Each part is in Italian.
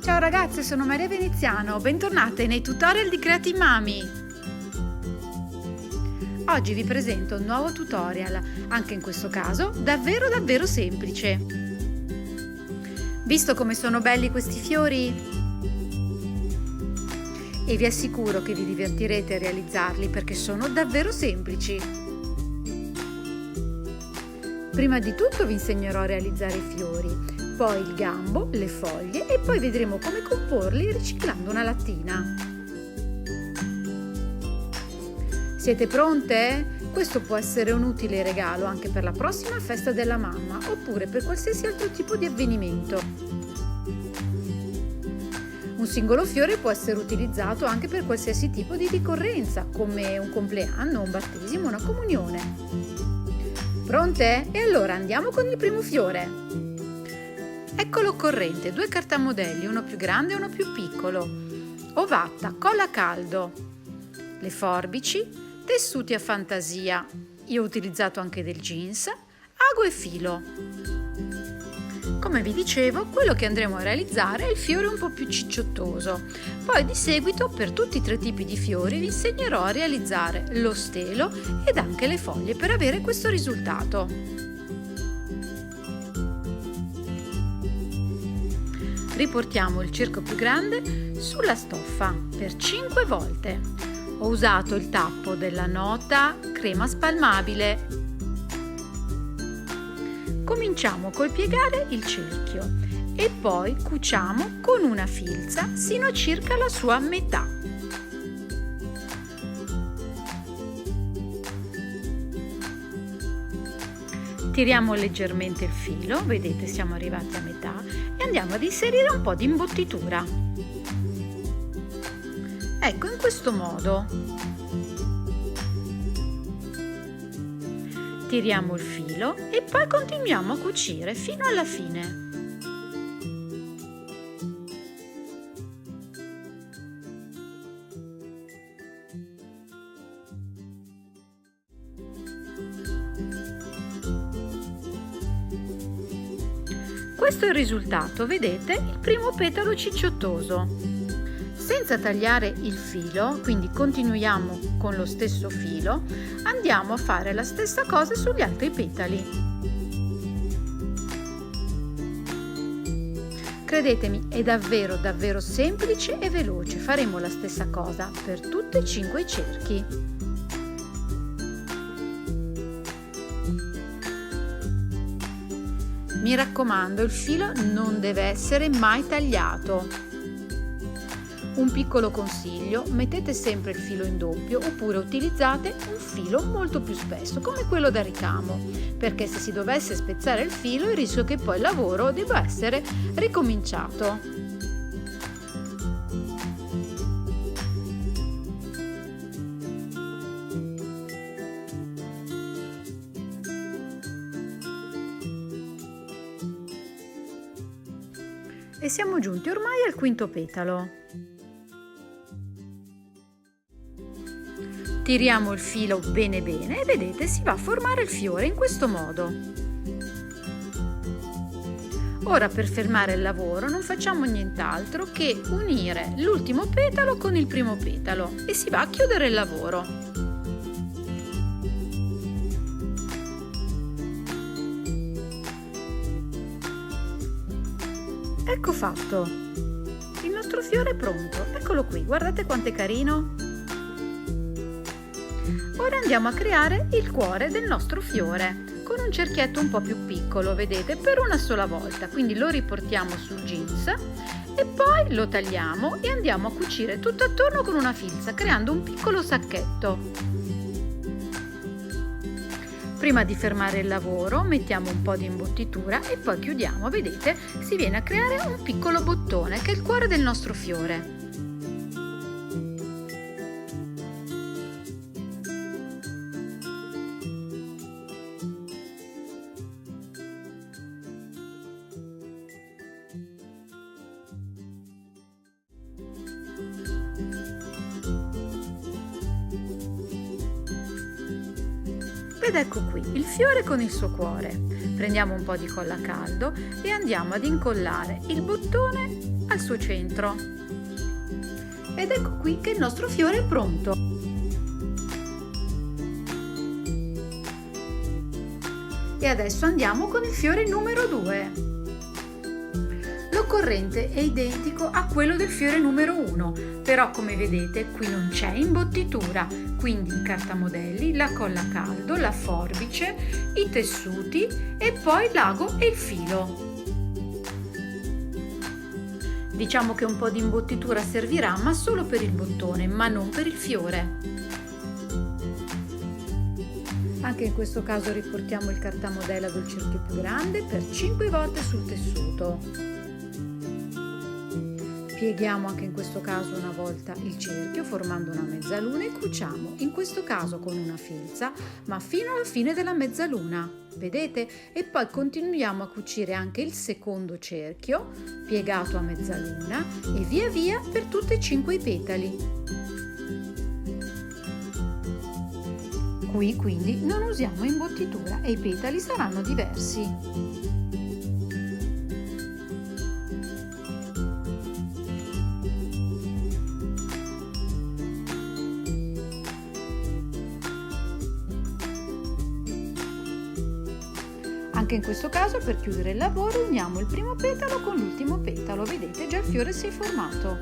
Ciao ragazze, sono Maria Veneziano, bentornate nei tutorial di Creative Mami. Oggi vi presento un nuovo tutorial, anche in questo caso davvero semplice. Visto come sono belli questi fiori? E vi assicuro che vi divertirete a realizzarli perché sono davvero semplici. Prima di tutto vi insegnerò a realizzare i fiori, poi il gambo, le foglie e poi vedremo come comporli riciclando una lattina. Siete pronte? Questo può essere un utile regalo anche per la prossima festa della mamma oppure per qualsiasi altro tipo di avvenimento. Un singolo fiore può essere utilizzato anche per qualsiasi tipo di ricorrenza, come un compleanno, un battesimo, una comunione. Pronte? E allora andiamo con il primo fiore. Ecco l'occorrente, 2 cartamodelli, uno più grande e uno più piccolo, ovatta, colla a caldo, le forbici, tessuti a fantasia, io ho utilizzato anche del jeans, ago e filo. Come vi dicevo, quello che andremo a realizzare è il fiore un po' più cicciottoso. Poi di seguito per tutti i 3 tipi di fiori vi insegnerò a realizzare lo stelo ed anche le foglie per avere questo risultato. Riportiamo il cerco più grande sulla stoffa per 5 volte. Ho usato il tappo della nota crema spalmabile. Cominciamo col piegare il cerchio e poi cuciamo con una filza sino a circa la sua metà. Tiriamo leggermente il filo, vedete siamo arrivati a metà e andiamo ad inserire un po' di imbottitura. Ecco, in questo modo. Tiriamo il filo e poi continuiamo a cucire fino alla fine. Questo è il risultato, vedete? Il primo petalo cicciottoso. Senza tagliare il filo, quindi continuiamo con lo stesso filo, andiamo a fare la stessa cosa sugli altri petali. Credetemi, è davvero semplice e veloce. Faremo la stessa cosa per tutti e 5 i cerchi. Mi raccomando, il filo non deve essere mai tagliato. Un piccolo consiglio, mettete sempre il filo in doppio oppure utilizzate un filo molto più spesso come quello da ricamo, perché se si dovesse spezzare il filo il rischio che poi il lavoro debba essere ricominciato. E siamo giunti ormai al quinto petalo. Tiriamo il filo bene e vedete si va a formare il fiore in questo modo. Ora per fermare il lavoro non facciamo nient'altro che unire l'ultimo petalo con il primo petalo e si va a chiudere il lavoro. Ecco fatto! Il nostro fiore è pronto, eccolo qui, guardate quanto è carino! Ora andiamo a creare il cuore del nostro fiore con un cerchietto un po' più piccolo, vedete, per una sola volta, quindi lo riportiamo sul jeans e poi lo tagliamo e andiamo a cucire tutto attorno con una filza creando un piccolo sacchetto. Prima di fermare il lavoro mettiamo un po' di imbottitura e poi chiudiamo, vedete, si viene a creare un piccolo bottone che è il cuore del nostro fiore. Ed ecco qui il fiore con il suo cuore. Prendiamo un po' di colla a caldo e andiamo ad incollare il bottone al suo centro. Ed ecco qui che il nostro fiore è pronto. E adesso andiamo con il fiore numero 2. L'occorrente è identico a quello del fiore numero 1, però come vedete qui non c'è imbottitura, quindi i cartamodelli, la colla a caldo, la forbice, i tessuti e poi l'ago e il filo. Diciamo che un po' di imbottitura servirà, ma solo per il bottone, ma non per il fiore. Anche in questo caso riportiamo il cartamodello ad un cerchio più grande per 5 volte sul tessuto. Pieghiamo anche in questo caso una volta il cerchio formando una mezzaluna e cuciamo, in questo caso con una filza, ma fino alla fine della mezzaluna, vedete? E poi continuiamo a cucire anche il secondo cerchio, piegato a mezzaluna e via via per tutti e 5 i petali. Qui quindi non usiamo imbottitura e i petali saranno diversi. Anche in questo caso per chiudere il lavoro uniamo il primo petalo con l'ultimo petalo, vedete già il fiore si è formato.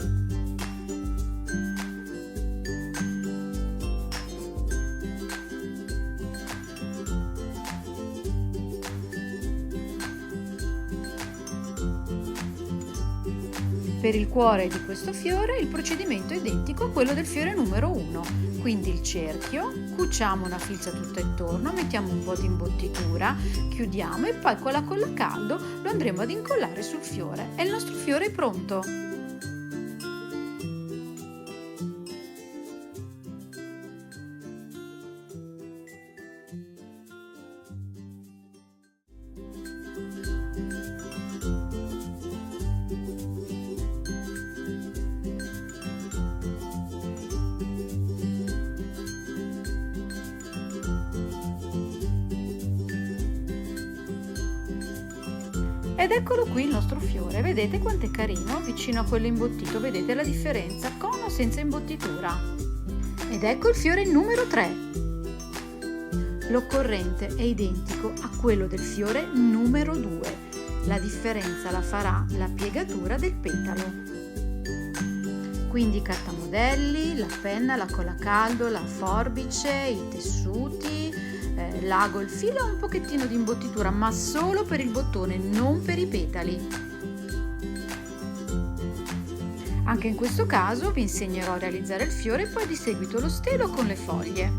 Per il cuore di questo fiore il procedimento è identico a quello del fiore numero 1, quindi il cerchio, cuciamo una filza tutta intorno, mettiamo un po' di imbottitura, chiudiamo e poi con la colla a caldo lo andremo ad incollare sul fiore e il nostro fiore è pronto. Ed eccolo qui il nostro fiore, vedete quanto è carino vicino a quello imbottito, vedete la differenza con o senza imbottitura. Ed ecco il fiore numero 3. L'occorrente è identico a quello del fiore numero 2, la differenza la farà la piegatura del petalo. Quindi i cartamodelli, la penna, la colla a caldo, la forbice, i tessuti, l'ago, il filo e un pochettino di imbottitura, ma solo per il bottone, non per i petali. Anche in questo caso vi insegnerò a realizzare il fiore e poi di seguito lo stelo con le foglie.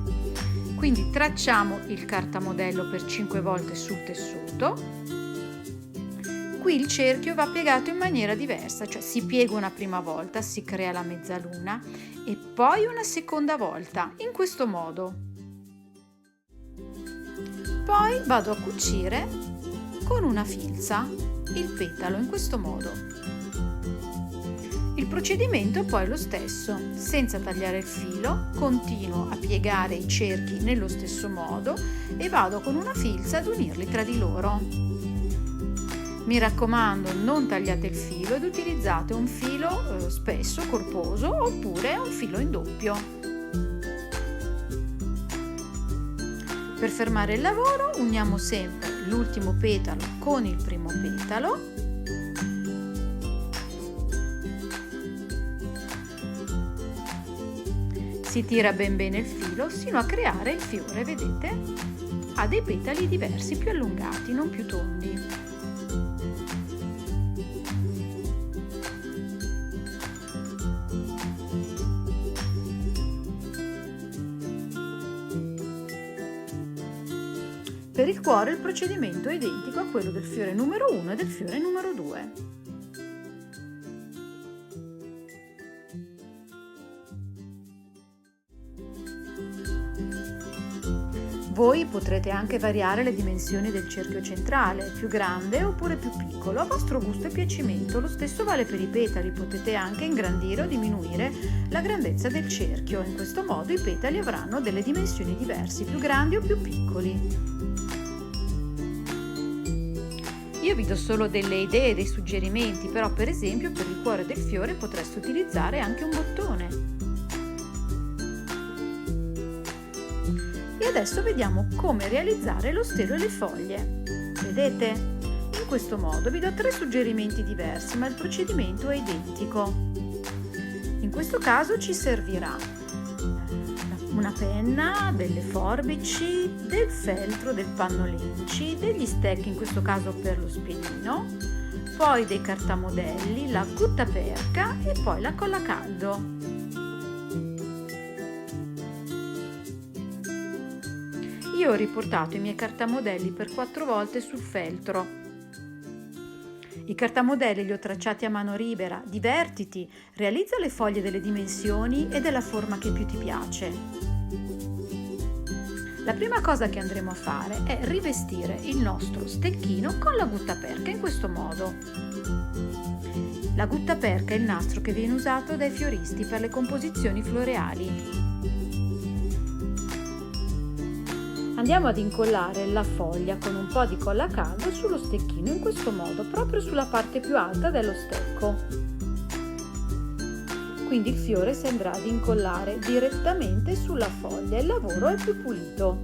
Quindi tracciamo il cartamodello per 5 volte sul tessuto. Qui il cerchio va piegato in maniera diversa, cioè si piega una prima volta, si crea la mezzaluna e poi una seconda volta, in questo modo. Poi vado a cucire con una filza il petalo in questo modo. Il procedimento è poi lo stesso, senza tagliare il filo, continuo a piegare i cerchi nello stesso modo e vado con una filza ad unirli tra di loro. Mi raccomando, non tagliate il filo ed utilizzate un filo spesso, corposo, oppure un filo in doppio. Per fermare il lavoro uniamo sempre l'ultimo petalo con il primo petalo. Si tira ben bene il filo sino a creare il fiore, vedete? Ha dei petali diversi, più allungati, non più tondi. Per il cuore il procedimento è identico a quello del fiore numero 1 e del fiore numero 2. Voi potrete anche variare le dimensioni del cerchio centrale, più grande oppure più piccolo, a vostro gusto e piacimento. Lo stesso vale per i petali, potete anche ingrandire o diminuire la grandezza del cerchio. In questo modo i petali avranno delle dimensioni diverse, più grandi o più piccoli. Io vi do solo delle idee, dei suggerimenti, però per esempio per il cuore del fiore potreste utilizzare anche un bottone. E adesso vediamo come realizzare lo stelo e le foglie. Vedete? In questo modo vi do 3 suggerimenti diversi, ma il procedimento è identico. In questo caso ci servirà una penna, delle forbici, del feltro, del pannolenci, degli stecchi, in questo caso per lo spiedino, poi dei cartamodelli, la guttaperca e poi la colla a caldo. Io ho riportato i miei cartamodelli per 4 volte sul feltro. I cartamodelli li ho tracciati a mano libera, divertiti, realizza le foglie delle dimensioni e della forma che più ti piace. La prima cosa che andremo a fare è rivestire il nostro stecchino con la guttaperca in questo modo. La guttaperca è il nastro che viene usato dai fioristi per le composizioni floreali. Andiamo ad incollare la foglia con un po' di colla a caldo sullo stecchino in questo modo, proprio sulla parte più alta dello stecco. Quindi il fiore si andrà ad incollare direttamente sulla foglia e il lavoro è più pulito.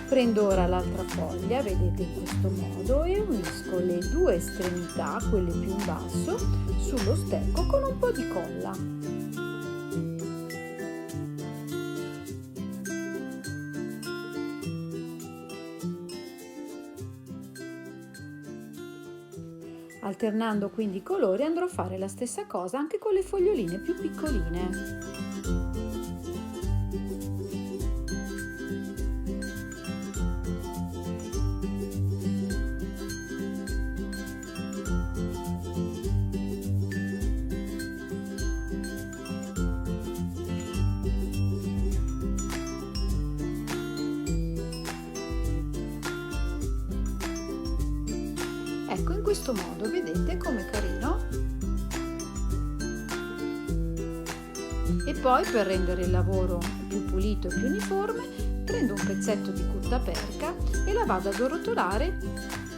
Prendo ora l'altra foglia, vedete in questo modo, e unisco le 2 estremità, quelle più in basso, sullo stecco con un po' di colla. Alternando quindi i colori andrò a fare la stessa cosa anche con le foglioline più piccoline. Ecco, in questo modo vedete com'è carino. E poi per rendere il lavoro più pulito e più uniforme prendo un pezzetto di guttaperca e la vado ad arrotolare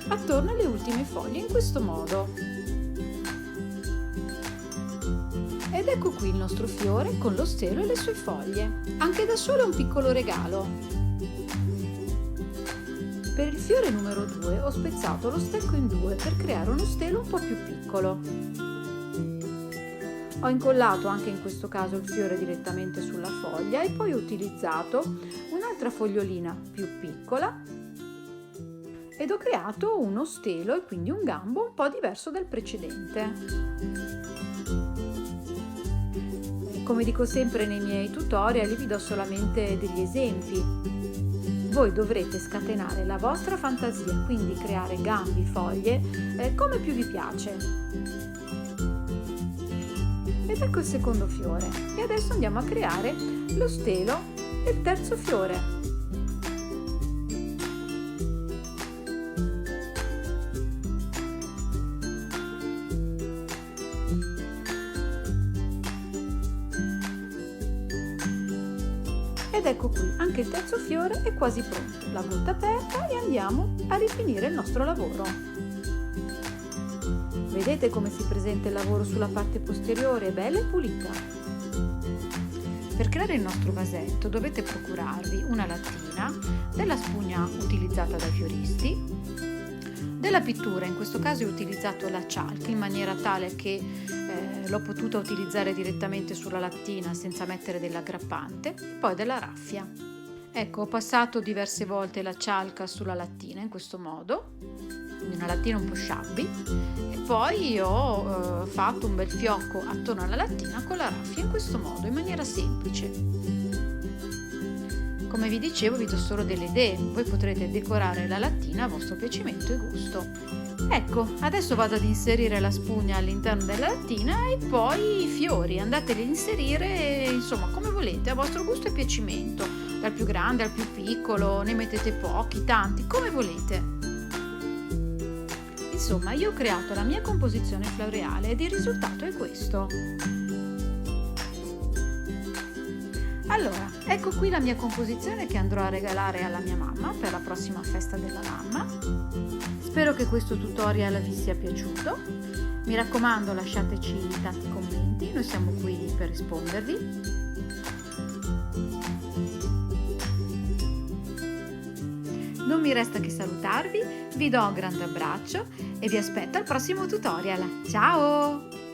attorno alle ultime foglie in questo modo. Ed ecco qui il nostro fiore con lo stelo e le sue foglie. Anche da solo è un piccolo regalo. Per il fiore numero 2 ho spezzato lo stecco in 2 per creare uno stelo un po' più piccolo. Ho incollato anche in questo caso il fiore direttamente sulla foglia e poi ho utilizzato un'altra fogliolina più piccola ed ho creato uno stelo e quindi un gambo un po' diverso dal precedente. Come dico sempre nei miei tutorial, vi do solamente degli esempi. Voi dovrete scatenare la vostra fantasia, quindi creare gambi, foglie, come più vi piace. Ed ecco il secondo fiore. E adesso andiamo a creare lo stelo e il terzo fiore. Ed ecco qui, anche il terzo fiore è quasi pronto. La guttaperca e andiamo a rifinire il nostro lavoro. Vedete come si presenta il lavoro sulla parte posteriore? È bella e pulita. Per creare il nostro vasetto dovete procurarvi una lattina, della spugna utilizzata dai fioristi, della pittura, in questo caso ho utilizzato la chalk in maniera tale che l'ho potuta utilizzare direttamente sulla lattina senza mettere dell'aggrappante, e poi della raffia. Ecco, ho passato diverse volte la chalk sulla lattina in questo modo, quindi una lattina un po' shabby, e poi ho fatto un bel fiocco attorno alla lattina con la raffia in questo modo, in maniera semplice. Come vi dicevo, vi do solo delle idee, voi potrete decorare la lattina a vostro piacimento e gusto. Ecco, adesso vado ad inserire la spugna all'interno della lattina e poi i fiori, andateli ad inserire insomma come volete, a vostro gusto e piacimento, dal più grande al più piccolo, ne mettete pochi, tanti, come volete. Insomma, io ho creato la mia composizione floreale ed il risultato è questo. Allora, ecco qui la mia composizione che andrò a regalare alla mia mamma per la prossima festa della mamma. Spero che questo tutorial vi sia piaciuto. Mi raccomando, lasciateci tanti commenti, noi siamo qui per rispondervi. Non mi resta che salutarvi, vi do un grande abbraccio e vi aspetto al prossimo tutorial. Ciao!